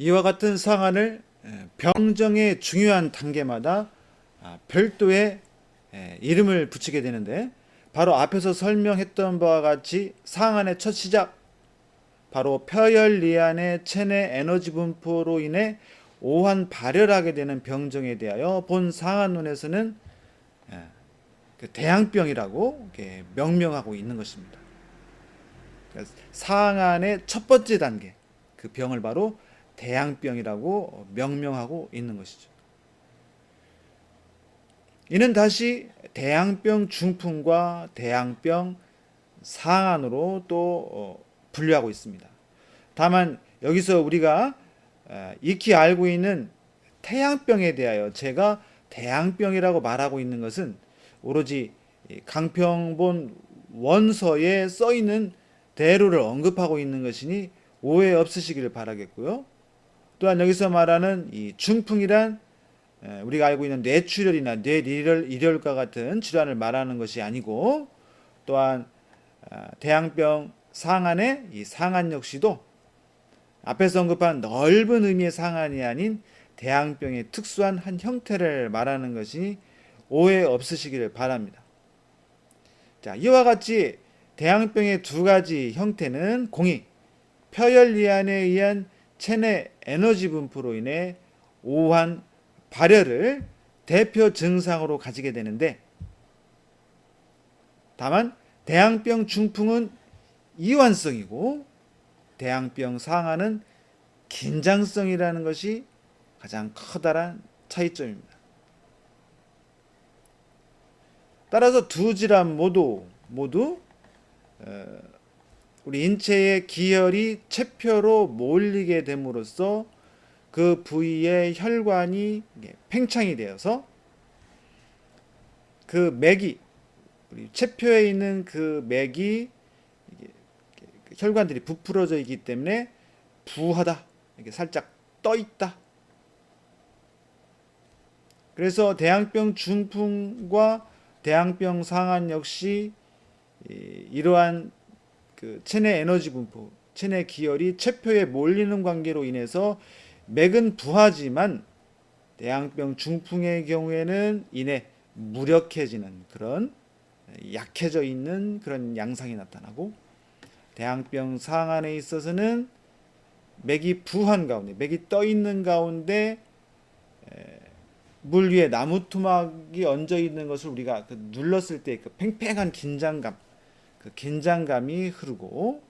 이와 같은 상한을 병정의 중요한 단계마다 별도의 이름을 붙이게 되는데, 바로 앞에서 설명했던 바와 같이 상한의 첫 시작, 바로 폐혈리안의 체내 에너지 분포로 인해 오한 발열하게 되는 병정에 대하여 본 상한론에서는 그 대양병이라고 명명하고 있는 것입니다. 상한의 첫 번째 단계, 그 병을 바로 대양병이라고 명명하고 있는 것이죠. 이는 다시 대양병 중풍과 대양병 상한으로 또 분류하고 있습니다. 다만 여기서 우리가 익히 알고 있는 태양병에 대하여 제가 대양병이라고 말하고 있는 것은 오로지 강평본 원서에 써 있는 대로를 언급하고 있는 것이니 오해 없으시기를 바라겠고요. 또한 여기서 말하는 이 중풍이란 우리가 알고 있는 뇌출혈이나 뇌이혈과 같은 질환을 말하는 것이 아니고, 또한 대양병 상한의 이 상한 역시도 앞에서 언급한 넓은 의미의 상한이 아닌 대양병의 특수한 한 형태를 말하는 것이 오해 없으시기를 바랍니다. 자, 이와 같이 대양병의 두 가지 형태는 공히 폐혈리안에 의한 체내 에너지 분포로 인해 오한 발열을 대표 증상으로 가지게 되는데, 다만 대양병 중풍은 이완성이고 대양병 상한은 긴장성이라는 것이 가장 커다란 차이점입니다. 따라서 두 질환 모두 우리 인체의 기혈이 체표로 몰리게 됨으로써 그 부위의 혈관이 팽창이 되어서 그 맥이, 우리 체표에 있는 그 맥이 혈관들이 부풀어져 있기 때문에 부하다, 이렇게 살짝 떠 있다. 그래서 대양병 중풍과 대양병 상한 역시 이러한 그 체내 에너지 분포, 체내 기혈이 체표에 몰리는 관계로 인해서 맥은 부하지만 대양병 중풍의 경우에는 이내 무력해지는, 그런 약해져 있는 그런 양상이 나타나고, 대양병 상한에 있어서는 맥이 부한 가운데, 맥이 떠 있는 가운데 물 위에 나무 토막이 얹어 있는 것을 우리가 눌렀을 때 그 팽팽한 긴장감, 그 긴장감이 흐르고,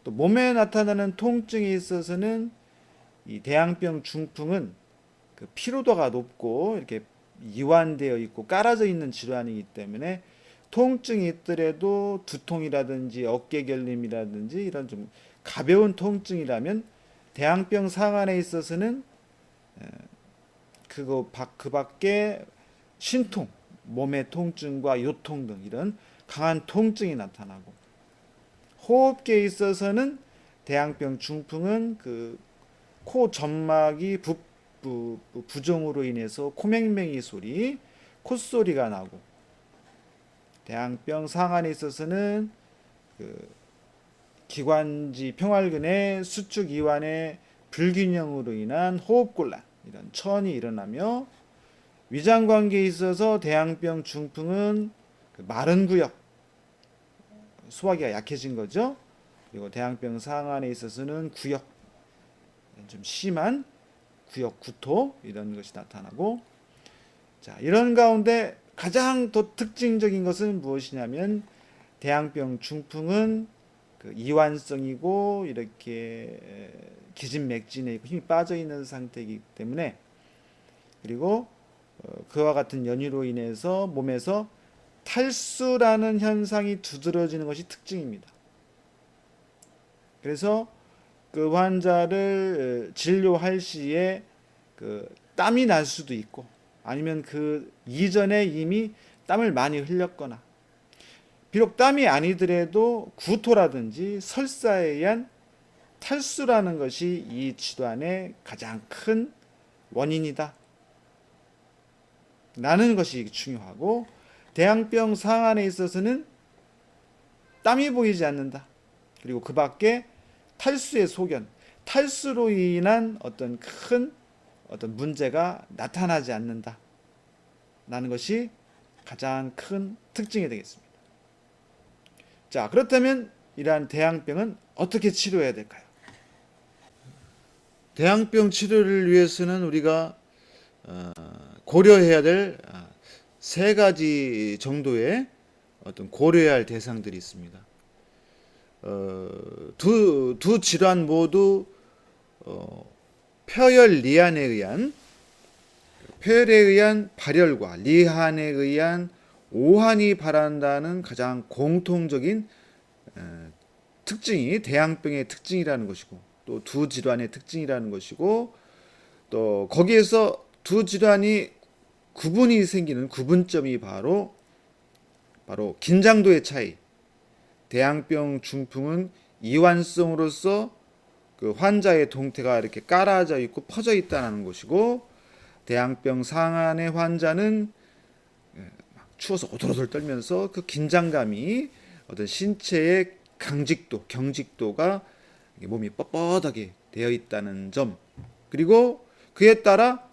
또 몸에 나타나는 통증에 있어서는 이 대양병 중풍은 그 피로도가 높고 이렇게 이완되어 있고 깔아져 있는 질환이기 때문에 통증이 있더라도 두통이라든지 어깨 결림이라든지 이런 좀 가벼운 통증이라면, 대양병 상한에 있어서는 그 밖에 신통, 몸의 통증과 요통 등 이런 강한 통증이 나타나고, 호흡기에 있어서는 대양병 중풍은 그 코 점막이 부종으로 인해서 코맹맹이 소리, 콧소리가 나고, 대양병 상한에 있어서는 그 기관지 평활근의 수축 이완의 불균형으로 인한 호흡곤란, 이런 천이 일어나며, 위장관계에 있어서 대양병 중풍은 그 마른 구역, 소화기가 약해진 거죠. 그리고 대양병 상한에 있어서는 구역, 좀 심한 구역 구토, 이런 것이 나타나고, 자, 이런 가운데 가장 더 특징적인 것은 무엇이냐면, 대양병 중풍은 그 이완성이고 이렇게 기진맥진에 힘이 빠져 있는 상태이기 때문에, 그리고 그와 같은 연유로 인해서 몸에서 탈수라는 현상이 두드러지는 것이 특징입니다. 그래서 그 환자를 진료할 시에 그 땀이 날 수도 있고, 아니면 그 이전에 이미 땀을 많이 흘렸거나, 비록 땀이 아니더라도 구토라든지 설사에 의한 탈수라는 것이 이 질환의 가장 큰 원인이다 라는 것이 중요하고, 대양병 상한에 있어서는 땀이 보이지 않는다. 그리고 그 밖에 탈수의 소견, 탈수로 인한 어떤 큰 어떤 문제가 나타나지 않는다라는 것이 가장 큰 특징이 되겠습니다. 자, 그렇다면 이러한 대양병은 어떻게 치료해야 될까요? 대양병 치료를 위해서는 우리가 고려해야 될 세 가지 정도의 어떤 고려해야 할 대상들이 있습니다. 두 질환 모두 폐열에 의한 발열과 리한에 의한 오한이 발한다는 가장 공통적인 특징이 대양병의 특징이라는 것이고, 또 두 질환의 특징이라는 것이고, 또 거기에서 두 질환이 구분이 생기는 구분점이 바로 긴장도의 차이. 대양병 중풍은 이완성으로서 그 환자의 동태가 이렇게 깔아져 있고 퍼져 있다는 것이고, 대양병 상환의 환자는 추워서 오돌오돌 떨면서 그 긴장감이 어떤 신체의 경직도가 몸이 뻣뻣하게 되어 있다는 점, 그리고 그에 따라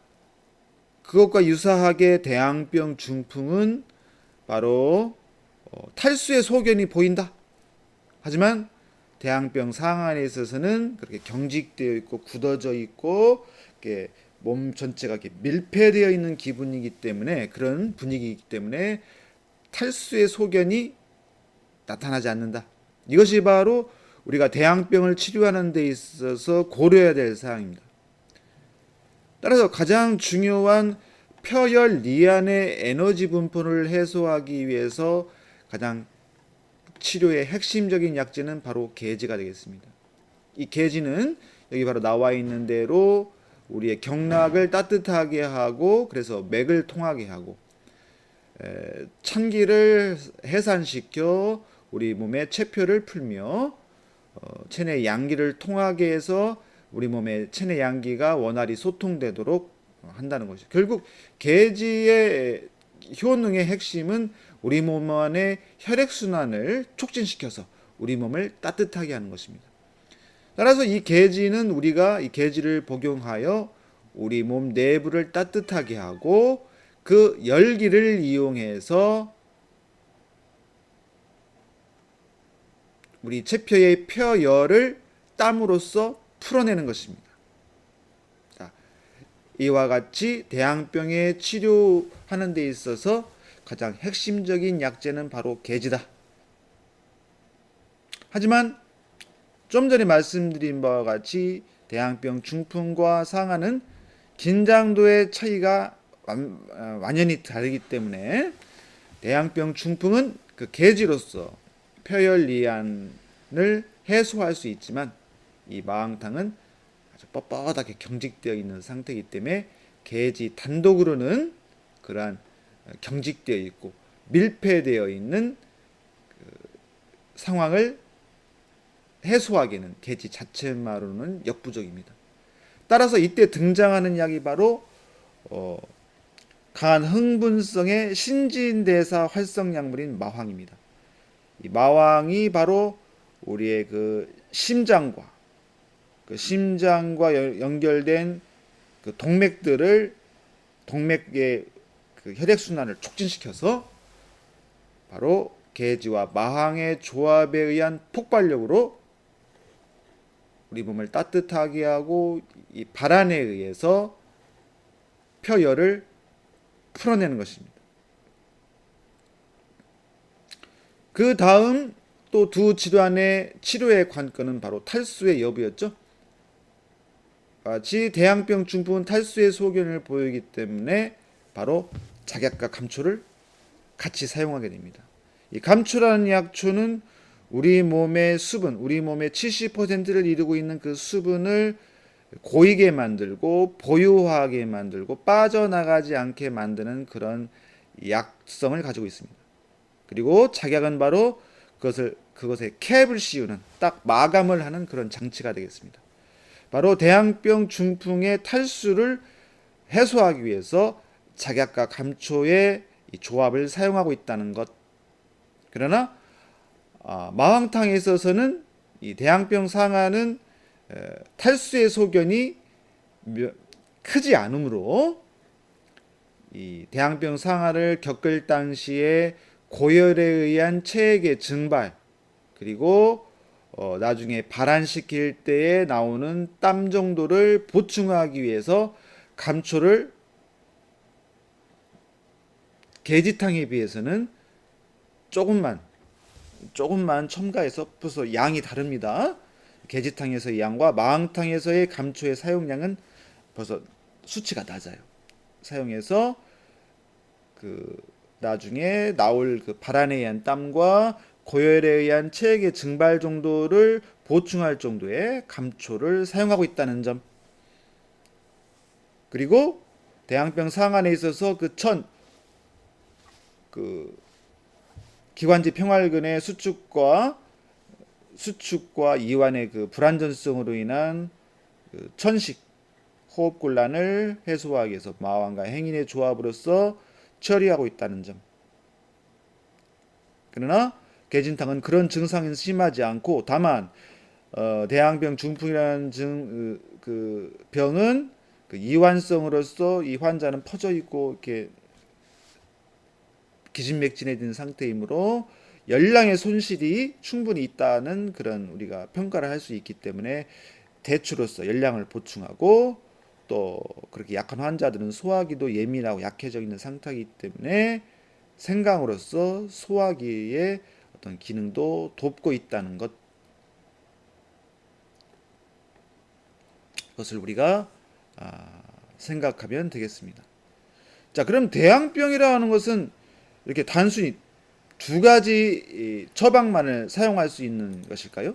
그것과 유사하게 대양병 중풍은 바로 탈수의 소견이 보인다. 하지만 대양병 상환에 있어서는 그렇게 경직되어 있고 굳어져 있고 이렇게 몸 전체가 이렇게 밀폐되어 있는 기분이기 때문에, 그런 분위기이기 때문에 탈수의 소견이 나타나지 않는다. 이것이 바로 우리가 대양병을 치료하는 데 있어서 고려해야 될 사항입니다. 따라서 가장 중요한 폐열 리안의 에너지 분포를 해소하기 위해서 가장 치료의 핵심적인 약재는 바로 계지가 되겠습니다. 이 계지는 여기 바로 나와 있는 대로 우리의 경락을 따뜻하게 하고, 그래서 맥을 통하게 하고, 찬기를 해산시켜 우리 몸의 체표를 풀며 체내 양기를 통하게 해서 우리 몸의 체내 양기가 원활히 소통되도록 한다는 것이죠. 결국 계지의 효능의 핵심은 우리 몸 안의 혈액순환을 촉진시켜서 우리 몸을 따뜻하게 하는 것입니다. 따라서 이 계지는 우리가 이 계지를 복용하여 우리 몸 내부를 따뜻하게 하고, 그 열기를 이용해서 우리 체표의 폐열을 땀으로써 풀어내는 것입니다. 자, 이와 같이 대양병의 치료하는 데 있어서 가장 핵심적인 약재는 바로 계지다. 하지만 좀 전에 말씀드린 바와 같이 대양병 중풍과 상환은 긴장도의 차이가 완연히 다르기 때문에 대양병 중풍은 그 계지로서 폐열 리안을 해소할 수 있지만, 이 마황탕은 아주 뻣뻣하게 경직되어 있는 상태이기 때문에 계지 단독으로는 그러한 경직되어 있고 밀폐되어 있는 상황을 해소하기에는 계지 자체만으로는 역부족입니다. 따라서 이때 등장하는 약이 바로 강한 흥분성의 신진대사 활성 약물인 마황입니다. 이 마황이 바로 우리의 그 심장과 연결된 그 동맥의 그 혈액순환을 촉진시켜서 바로 계지와 마황의 조합에 의한 폭발력으로 우리 몸을 따뜻하게 하고, 이 발안에 의해서 폐열을 풀어내는 것입니다. 그 다음 또 두 질환의 치료의 관건은 바로 탈수의 여부였죠. 마치 대양병 중풍은 탈수의 소견을 보이기 때문에 바로 작약과 감초를 같이 사용하게 됩니다. 이 감초라는 약초는 우리 몸의 수분, 우리 몸의 70%를 이루고 있는 그 수분을 고이게 만들고 보유하게 만들고 빠져나가지 않게 만드는 그런 약성을 가지고 있습니다. 그리고 작약은 바로 그것에 캡을 씌우는, 딱 마감을 하는 그런 장치가 되겠습니다. 바로 대양병 중풍의 탈수를 해소하기 위해서 작약과 감초의 이 조합을 사용하고 있다는 것. 그러나 마황탕에 있어서는 이 대양병 상환은 탈수의 소견이 크지 않으므로 이 대항병 상아를 겪을 당시에 고열에 의한 체액의 증발 그리고 나중에 발한시킬 때에 나오는 땀 정도를 보충하기 위해서 감초를 게지탕에 비해서는 조금만 첨가해서 벌써 양이 다릅니다. 게지탕에서의 양과 마왕탕에서의 감초의 사용량은 벌써 수치가 낮아요. 사용해서 그 나중에 나올 그 발한에 의한 땀과 고열에 의한 체액의 증발 정도를 보충할 정도의 감초를 사용하고 있다는 점. 그리고 대항병 상한에 있어서 그 기관지 평활근의 수축과 이완의 그 불안전성으로 인한 그 천식 호흡곤란을 해소하기 위해서 마왕과 행인의 조합으로서 처리하고 있다는 점. 그러나 개진탕은 그런 증상은 심하지 않고 다만 대항병 중풍이라는 그 병은 그 이완성으로서 이 환자는 퍼져 있고 이렇게 기진맥진해진 상태이므로 열량의 손실이 충분히 있다는 그런 우리가 평가를 할 수 있기 때문에 대추로서 열량을 보충하고 또 그렇게 약한 환자들은 소화기도 예민하고 약해져 있는 상태이기 때문에 생강으로서 소화기의 어떤 기능도 돕고 있다는 것을 우리가 생각하면 되겠습니다. 자, 그럼 대항병이라 하는 것은 이렇게 단순히 두 가지 처방만을 사용할 수 있는 것일까요?